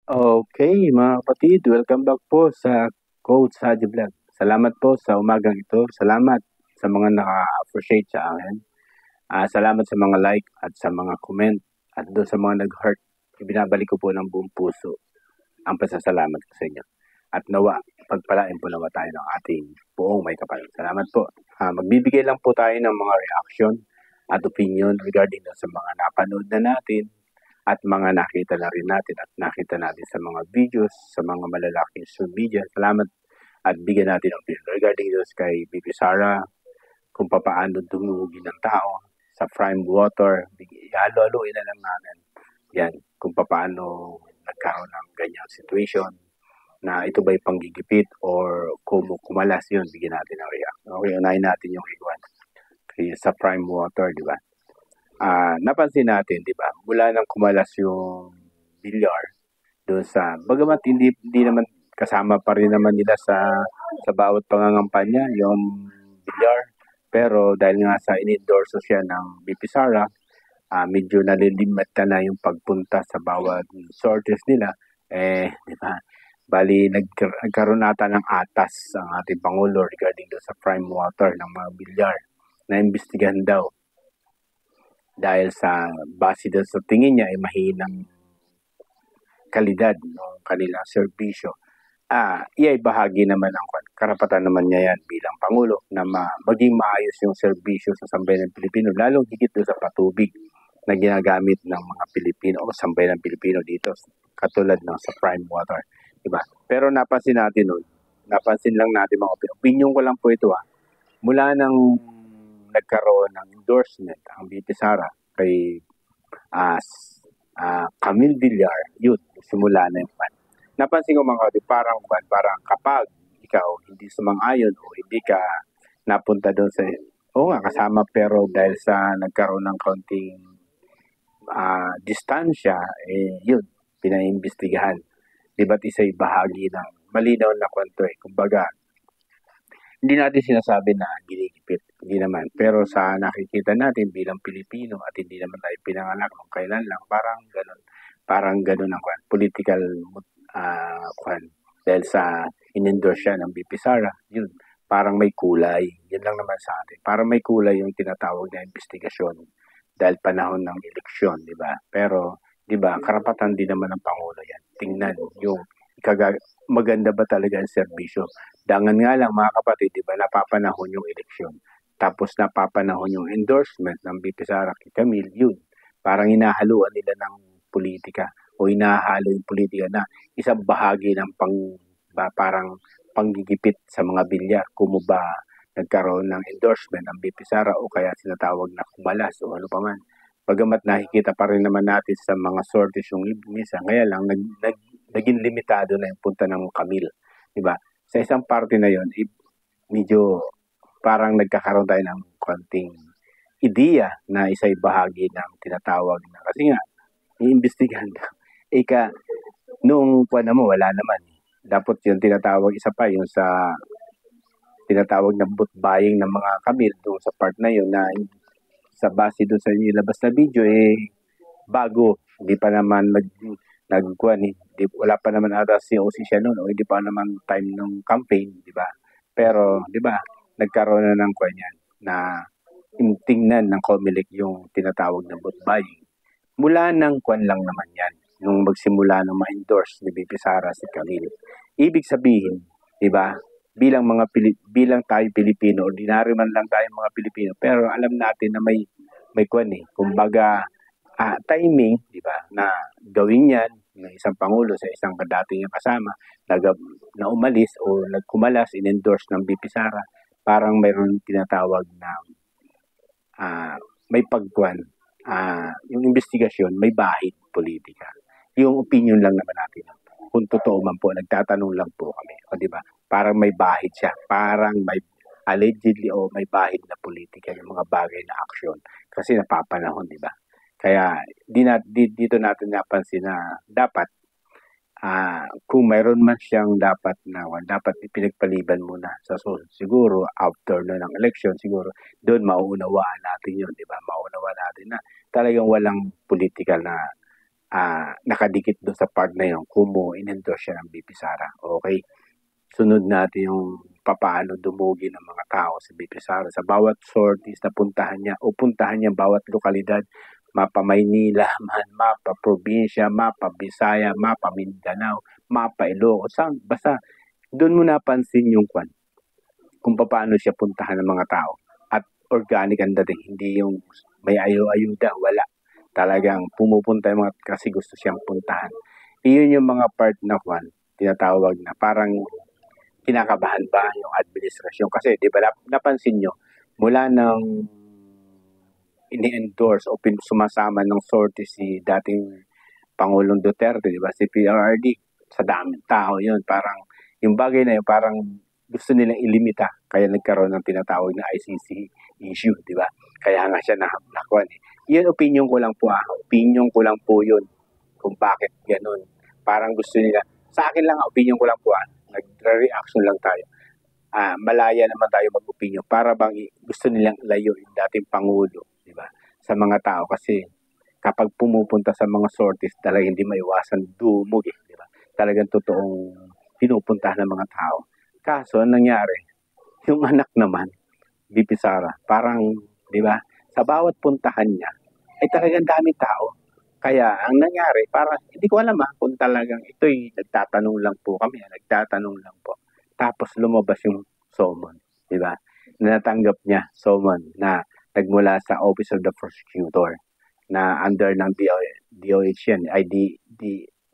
Okay, mga kapatid, welcome back po sa Coach Haji Vlog. Salamat po sa umagang ito. Salamat sa mga naka-appreciate sa akin. Salamat sa mga like at sa mga comment at doon sa mga nag-heart. Ibinabalik ko po ng buong puso ang pasasalamat ko sa inyo. At nawa, pagpalain po nawa tayo ng ating buong may kapal. Salamat po. Magbibigay lang po tayo ng mga reaction at opinion regarding sa mga napanood na natin at mga nakita na rin natin at nakita natin sa mga videos, sa mga malalaking social media. Salamat at bigyan natin ang opinion regarding those kay Bibi Sara, kung paano dumugin ng tao sa prime water. Halo-haloin na lang natin yan kung paano nagkaroon ng ganyang situation na ito ba'y panggigipit or kumalas yun, bigyan natin ng reaction. Okay, unahin natin yung iwan sa prime water, di ba? Napansin natin, di ba, mula nang kumalas yung bilyar doon sa, bagamat hindi naman kasama pa rin naman nila sa bawat pangangampanya yung bilyar, pero dahil nga sa in-endorse siya ng BP Sara, medyo nalilimit na yung pagpunta sa bawat sorties nila, di ba? Bali, nagkaroon nata ng atas ang ating Pangulo regarding doon sa prime water ng mga bilyar na imbestigahan daw dahil sa base doon sa tingin niya ay mahinang kalidad ng kanilang serbisyo. Iya'y bahagi naman ng karapatan naman niya yan bilang Pangulo na maging maayos yung serbisyo sa sambayan ng Pilipino, lalong higit doon sa patubig na ginagamit ng mga Pilipino o sambayan ng Pilipino dito, katulad ng sa prime water. Diba? Pero napansin natin nun, napansin lang natin mga opinion ko lang po ito mula nang nagkaroon ng endorsement ang BP Sara kay Camille Villar, yun, simula na yung napansin ko mga kapatid, parang kapag ikaw hindi sumang-ayon o hindi ka napunta doon sa, kasama pero dahil sa nagkaroon ng kaunting distansya, yun, pinaimbestigahan. Di ba't isa'y bahagi ng malinaw na kwento Kumbaga, hindi natin sinasabi na ginigipit. Hindi naman. Pero sa nakikita natin bilang Pilipino at hindi naman tayo pinanganak kung kailan lang, parang ganun ang political dahil sa in-endorse siya ng BP Sara, yun, parang may kulay. Yun lang naman sa atin. Parang may kulay yung tinatawag na investigasyon dahil panahon ng eleksyon, di ba? Pero, di ba, karapatan din naman ng Pangulo yan. Tingnan yung maganda ba talaga ang serbisyo. Dangan nga lang mga kapatid, di ba, napapanahon yung eleksyon. Tapos napapanahon yung endorsement ng BP Sara kay Camille, yun. Parang hinahaluan nila ng politika o hinahalo yung politika na isang bahagi ng parang panggigipit sa mga bilyar. Kung ba nagkaroon ng endorsement ng BP Sara o kaya sinatawag na kumalas o ano pa man. Bagamat nakikita pa rin naman natin sa mga sorties yung misa, kaya lang naging limitado na yung punta ng Camille. Diba? Sa isang parte na yon, medyo parang nagkakaroon tayo ng konting ideya na isa'y bahagi ng tinatawag na. Kasi nga, iimbestigahan ka. Noong mo, wala naman. Dapat yung tinatawag isa pa, yung sa tinatawag na boot buying ng mga Camille doon sa part na yun na sa base doon sa ilabas na video bago, hindi pa naman wala pa naman ata si OC siya noon o hindi pa naman time ng campaign, di ba? Pero, di ba, nagkaroon na ng yan na tingnan ng COMELEC yung tinatawag na boot buying. Mula ng lang naman yan, nung magsimula ng ma-endorse ni BP Sara si Camille. Ibig sabihin, di ba, bilang tayo Pilipino, ordinary man lang tayo mga Pilipino, pero alam natin na may kumbaga timing, di ba, na gawin yan ng isang pangulo sa isang dating kasama na umalis o nagkumalas, in-endorse ng BP Sara, parang mayroon tinatawag na may yung investigasyon, may bahid politika. Yung opinion lang naman natin. Kung totoo man po, nagtatanong lang po kami. O di ba? Parang may bahid siya. Parang may allegedly o may bahid na politika yung mga bagay na aksyon. Kasi napapanahon, di ba? Kaya dito natin napansin na dapat kung mayroon man siyang dapat ipinagpaliban muna sa susunod. Siguro after ng election, siguro doon mauunawaan natin yun, di ba? Mauunawaan natin na talagang walang political na nakadikit doon sa part na yun kung in-endorse siya ng BP Sara. Okay? Sunod natin yung papaano dumugi ng mga tao sa BP Sara. Sa bawat sorties na puntahan niya o puntahan niya bawat lokalidad, mapa Maynila man, mapa probinsya, mapa Bisaya, mapa Mindanao, mapa Ilocos, basta doon mo napansin yung kung paano siya puntahan ng mga tao. At organic ang dating, hindi yung may ayuda, wala. Talagang pumupunta yung mga kasi gusto siyang puntahan. Iyon yung mga part na tinatawag na parang kinakabahan ba yung administrasyon. Kasi di ba napansin nyo, mula ng ini-endorse o sumasama ng sortie si dating Pangulong Duterte, di ba? Si PRRD, sa daming tao yun. Parang, yung bagay na yun, parang gusto nilang ilimita. Kaya nagkaroon ng tinatawag na ICC issue, di ba? Kaya nga siya nakuha. Yun, opinion ko lang po. Opinion ko lang po yun. Kung bakit ganun. Parang gusto nila. Sa akin lang, opinion ko lang po. Nag-reaction lang tayo. Malaya naman tayo mag-opinion. Para bang gusto nilang ilayo yung dating Pangulo, di ba? Sa mga tao. Kasi kapag pumupunta sa mga sorties, talagang hindi maiwasan dumog, di ba? Talagang totoong pinupuntahan ng mga tao. Kaso, nangyari, yung anak naman, BP Sara, parang, di ba, sa bawat puntahan niya, ay talagang dami tao. Kaya, ang nangyari, parang, hindi ko alam kung talagang ito'y nagtatanong lang po kami, nagtatanong lang po. Tapos lumabas yung summon, di ba? Natanggap niya, summon, na nagmula sa Office of the Prosecutor, na under ng DOH yan, ay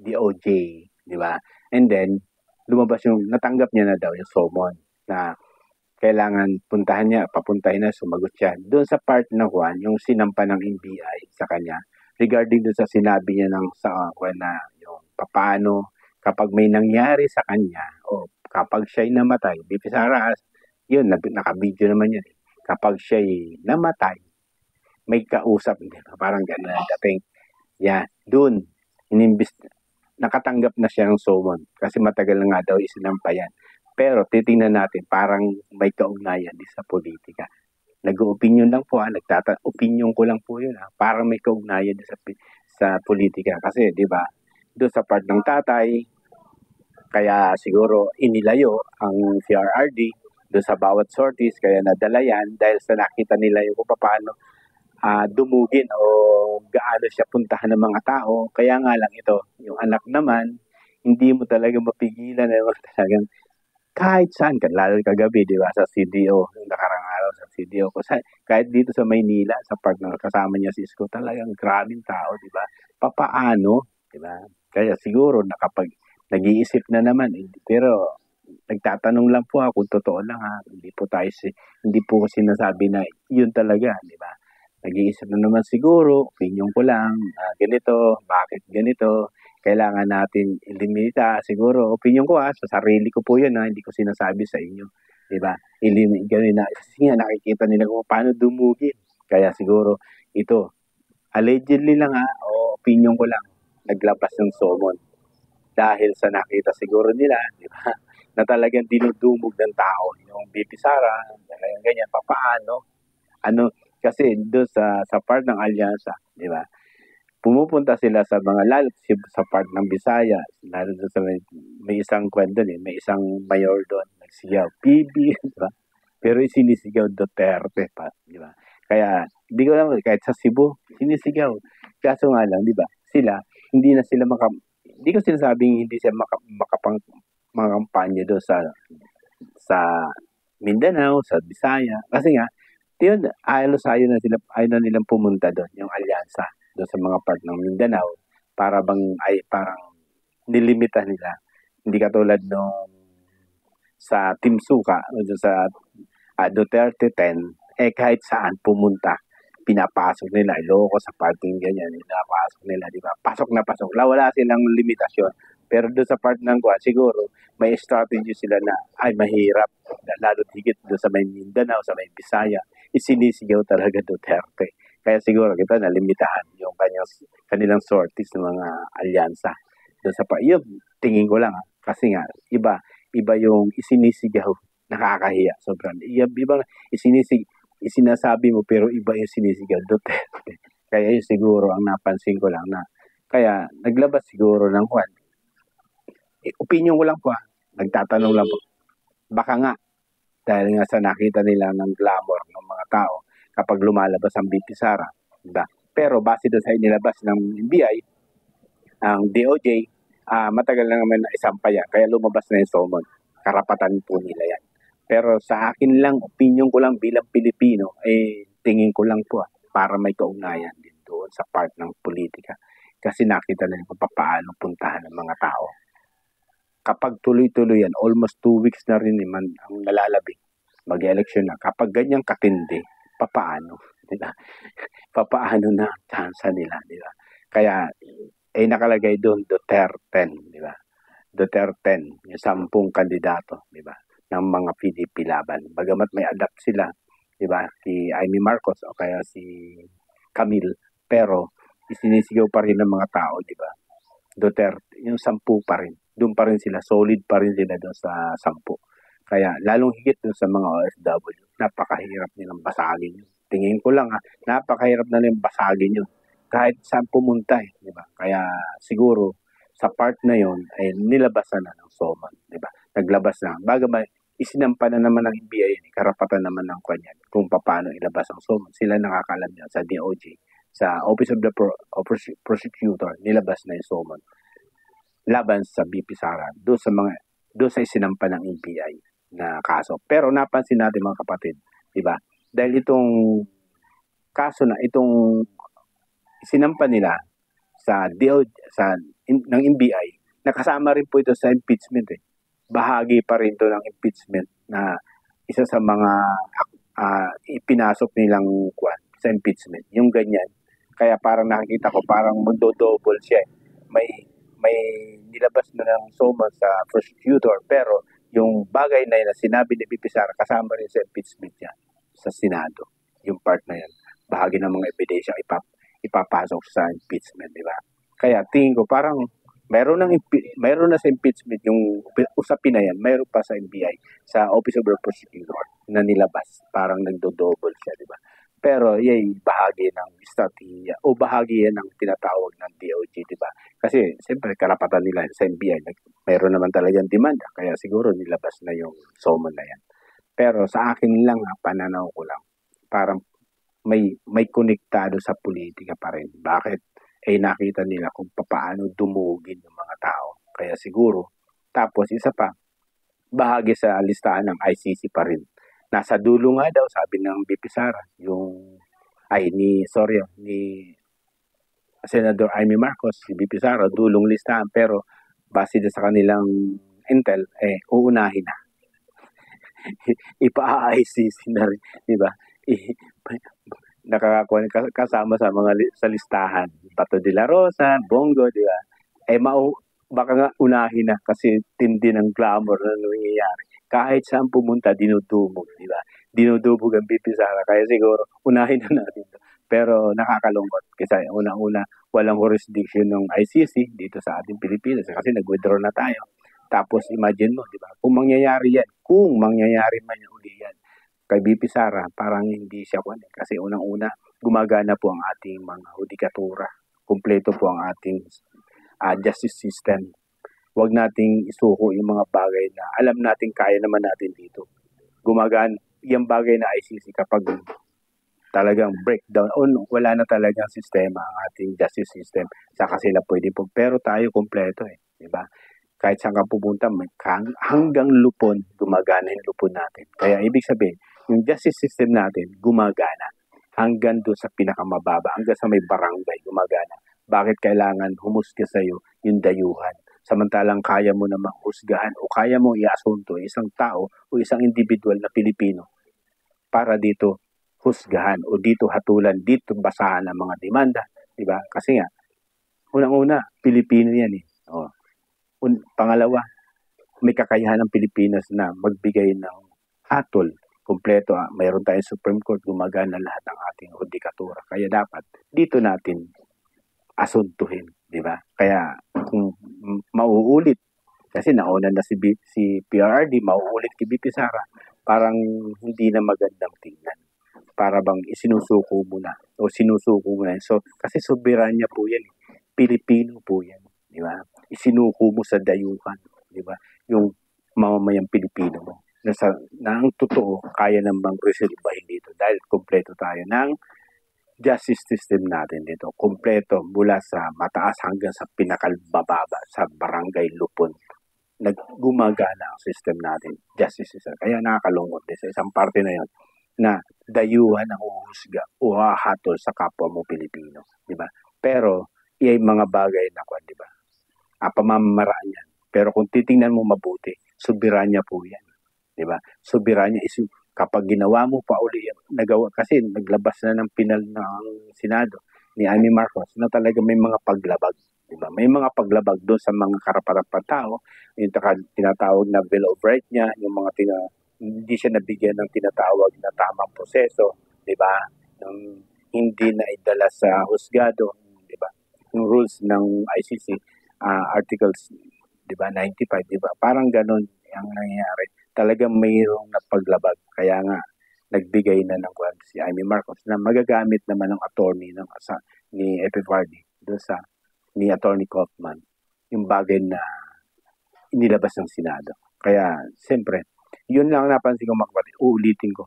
DOJ, di ba? And then, lumabas yung, natanggap niya na daw yung summon na kailangan puntahan niya, papuntahin na, sumagot siya. Doon sa part na yung sinampa ng NBI sa kanya, regarding doon sa sinabi niya na yung paano kapag may nangyari sa kanya o kapag siya'y namatay, BP Sara, yun, naka-video naman yun. Kapag siya'y namatay, may kausap, parang gano'n dating. Yeah, doon, nakatanggap na siya ng summon kasi matagal na nga daw isinampa yan. Pero titingnan natin, parang may kaugnayan din sa politika. Nag-opinion lang po, opinion ko lang po yun. Parang may kaugnayan din sa politika. Kasi, di ba, doon sa part ng tatay, kaya siguro inilayo ang PRRD doon sa bawat sorties, kaya nadala yan dahil sa nakita nila yung kung paano dumugin o gaano siya puntahan ng mga tao. Kaya nga lang ito, yung anak naman, hindi mo talaga mapigilan na talagang kahit saan, lalo kagabi, di ba, sa CDO, yung nakarang araw sa CDO. Kahit dito sa Maynila, sa park na kasama niya si Isko, talagang grabing tao, di ba? Papaano, di ba? Kaya siguro nag-iisip na naman, pero nagtatanong lang po kung totoo lang hindi po sinasabi na yun talaga, di ba? Nag-iisip na naman siguro, opinion ko lang, ganito, bakit ganito, kailangan natin ilimita, siguro, opinion ko sa sarili ko po yun hindi ko sinasabi sa inyo, di ba? Ganun na, kasi nga nakikita nila kung paano dumugin, kaya siguro, ito, allegedly lang o opinion ko lang, naglabas ng summon, dahil sa nakita siguro nila, di ba, na talagang dinudumog ng tao, yung BP Sara, ganyan, papaano, kasi doon sa part ng alyansa, di ba? Pumupunta sila sa mga lalo sa part ng Bisaya, lalo doon sa may isang kwento may isang mayor doon, nagsigaw, PB, di ba? Pero sinisigaw Duterte pa, di ba? Kaya, hindi ko alam, kahit sa Cebu, sinisigaw. Kaso nga lang, di ba? Hindi ko sinasabing hindi sila makampanya doon sa Mindanao, sa Bisaya. Kasi nga, yun, ayaw na nilang pumunta doon, yung alyansa, doon sa mga part ng Mindanao, parang nilimita nila. Hindi katulad nung sa Team Suka, sa Duterte 10, kahit saan pumunta, pinapasok nila, Ilocos sa parting ganyan, pinapasok nila, di ba? Pasok na pasok. Wala silang limitasyon. Pero doon sa part ng siguro, may strategy sila na, mahirap. Lalo higit doon sa may Mindanao, sa may Bisaya, isinisigaw talaga Duterte. Kaya siguro kita nalimitahan yung kanilang sorties ng mga alyansa. Doon sa yun, tingin ko lang kasi nga, iba yung isinisigaw, nakakahiya, sobrang. Iba isinasabi mo pero iba yung sinisigaw Duterte. Kaya yun siguro ang napansin ko lang na Kaya naglabas siguro ng kwan. Opinion ko lang po, nagtatanong lang po. Baka nga, dahil nga sa nakita nila ng glamour ng mga tao kapag lumalabas ang BP Sara. Diba? Pero base doon sa inilabas ng NBI, ang DOJ, matagal na naman na isampa yan. Kaya lumabas na yung summon. Karapatan po nila yan. Pero sa akin lang, opinion ko lang bilang Pilipino, tingin ko lang po para may kaugnayan din doon sa part ng politika. Kasi nakita na kung paano puntahan ng mga tao. Kapag tuloy-tuloy yan, almost 2 weeks na rin naman ang nalalabing mag-election na. Kapag ganyang katindi, papaano? Diba? Papaano na chance nila, diba? Kaya, nakalagay doon Duterte, diba? Duterte, yung 10 kandidato, diba? Ng mga PDP laban. Bagamat may adapt sila, diba? Si Amy Marcos o kaya si Camille, pero isinisigaw pa rin ng mga tao, diba? Duterte, yung 10 pa rin. Doon pa rin sila, solid pa rin sila doon sa 10. Kaya lalong higit doon sa mga OFW, napakahirap nilang basagin yun. Tingin ko lang napakahirap na nilang basagin yun. Kahit saan pumunta di ba? Kaya siguro sa part na yon ay nilabasan na ng SOMA, di ba? Naglabas na. Baga may isinampa na naman ng NBI, karapatan naman ng kanyan kung paano ilabas ang SOMA. Sila nakakalam yan sa DOJ, sa Office of the Prosecutor, nilabas na yung SOMA laban sa BP Sara doon sa isinampa ng NBI na kaso. Pero napansin natin mga kapatid, di ba? Dahil itong kaso na itong sinampa nila sa DOJ ng NBI, nakasama rin po ito sa impeachment Bahagi pa rin ito ng impeachment na isa sa mga ipinasok nilang sa impeachment. Yung ganyan. Kaya parang nakikita ko parang magdo-double siya. May nilabas na ng SOMA sa prosecutor pero yung bagay na yun na sinabi ni BP Sara kasama rin sa impeachment niya sa Senado. Yung part na yan. Bahagi ng mga ebidensya ipapasok sa impeachment, di ba? Kaya tingin ko parang mayroon na sa impeachment yung usapin na yan, mayroon pa sa NBI, sa Office of the Prosecutor na nilabas. Parang nagdo-double siya, di ba? Pero bahagi ng strategy o bahagi yan ng tinatawag ng DOJ, di ba? Kasi siyempre karapatan nila sa NBI, mayroon naman talagang demanda, kaya siguro nilabas na yung SOMA na yan. Pero sa akin lang, pananaw ko lang, parang may konektado sa politika pa rin. Bakit? Nakita nila kung paano dumugin yung mga tao. Kaya siguro, tapos isa pa, bahagi sa listahan ng ICC pa rin. Nasa dulo nga daw, sabi ng BP Sara, ni Senator Amy Marcos, si BP Sara, dulong listahan, pero base sa kanilang intel, uunahin na. Ipa-ICC na rin, di ba? Nakakakuha kasama sa mga sa listahan. Bato de la Rosa, Bongo, di ba? Baka nga unahin na kasi tindi ng glamour na nangyayari. Kahit saan pumunta, dinudumog, di ba? Dinudumog ang BP Sara. Kaya siguro, unahin na natin ito. Pero nakakalungkot kasi una-una, walang jurisdiction ng ICC dito sa ating Pilipinas kasi nag-withdraw na tayo. Tapos imagine mo, di ba? Kung mangyayari man yung uli yan, kay BP Sara, parang hindi siya kasi unang-una, gumagana po ang ating mga hudikatura. Kumpleto po ang ating justice system. Huwag nating isuko yung mga bagay na alam natin kaya naman natin dito. Gumagana yung bagay na ICC kapag talagang breakdown o wala na talagang sistema ang ating justice system. Saka sila pwede po. Pero tayo kumpleto di ba? Kahit saan ka pupunta, hanggang lupon, gumagana yung lupon natin. Kaya ibig sabihin, yung justice system natin, gumagana. Hanggang doon sa pinakamababa, hanggang sa may barangay, gumagana. Bakit kailangan humusga sa'yo yung dayuhan? Samantalang kaya mo namang husgahan o kaya mo iasunto isang tao o isang individual na Pilipino para dito husgahan o dito hatulan, dito basahan ang mga demanda. Diba? Kasi nga, unang-una, Pilipino yan Pangalawa, may kakayahan ng Pilipinas na magbigay ng hatol kumpleto. Mayroon tayong Supreme Court, gumagana lahat ng ating hudikatura. Kaya dapat dito natin asuntuhin, di ba? Kaya kung mauulit, kasi nauna na si PRRD, mauulit kay BP Sara, parang hindi na magandang tingnan. Para bang isinusuko mo na o sinusuko mo na. So, kasi soberanya po yan Pilipino po yan, di ba? Isinuko mo sa dayuhan, di ba? Yung mamamayang Pilipino mo. Na ang totoo, kaya namang resolbahin dito dahil kompleto tayo ng justice system natin dito. Kompleto mula sa mataas hanggang sa pinakalbababa sa barangay Lupon. Gumagana ang system natin, justice system. Kaya nakakalungkot din sa isang parte na yon na dayuhan ang uhusga o hahatol sa kapwa mo Pilipino, di ba? Pero iyay mga bagay na kwan, di ba? Pamamaraan yan. Pero kung titingnan mo mabuti, soberanya po yan, di ba? Soberanya is kapag ginawa mo pa uli, nagawa kasi naglabas na ng pinal ng Senado ni Amy Marcos na talaga may mga paglabag, di ba? May mga paglabag doon sa mga karapatang tao, yung tinatawag na Bill of Rights niya, yung mga hindi siya nabigyan ng tinatawag na tamang proseso, di ba? Hindi na idala sa husgado, di ba? Yung rules ng ICC, articles, di ba, 95, di ba? Parang ganun ang nangyayari. Talagang mayroong napaglabag. Kaya nga, nagbigay na ng kwan si Amy Marcos na magagamit naman ng attorney ni FFRD doon sa ni Attorney Kaufman yung bagay na inilabas ng Senado. Kaya, siyempre, yun lang napansin ko mga kapatid. Uulitin ko.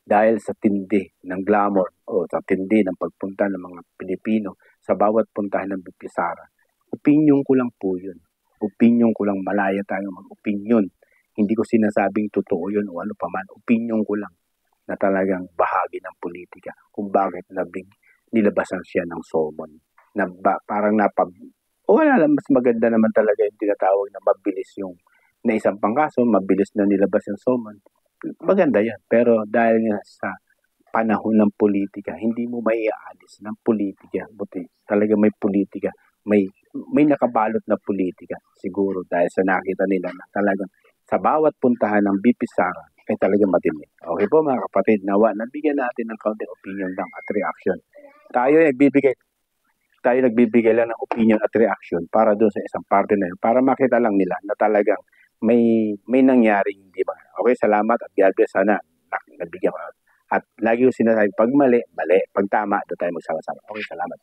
Dahil sa tindi ng glamour o sa tindi ng pagpunta ng mga Pilipino sa bawat puntahan ng Bipisara, opinyon ko lang po yun. Opinyon ko lang, malaya tayo mag-opinyon. Hindi ko sinasabing totoo yun o ano pa man. Opinyon ko lang na talagang bahagi ng politika kung bakit nilabasan siya ng summon. Na parang wala lang, mas maganda naman talaga yung tinatawag na mabilis yung na isang pangkaso, mabilis na nilabas yung summon. Maganda yan. Pero dahil nga sa panahon ng politika, hindi mo maiaalis ng politika. Buti talaga may politika. May nakabalot na politika. Siguro dahil sa nakita nila na talagang sa bawat puntahan ng Bipisara ay talagang matindi. Okay po mga kapatid, nawa, nabigyan natin ng kaunting opinion lang at reaction. Tayo nagbibigay lang ng opinion at reaction para doon sa isang parte na yun, para makita lang nila na talagang may nangyari, hindi ba? Okay, salamat at God bless. Sana nabigyan ko. At lagi ko sinasabi, pag mali, mali. Pag tama, doon tayo magsama-sama. Okay, salamat.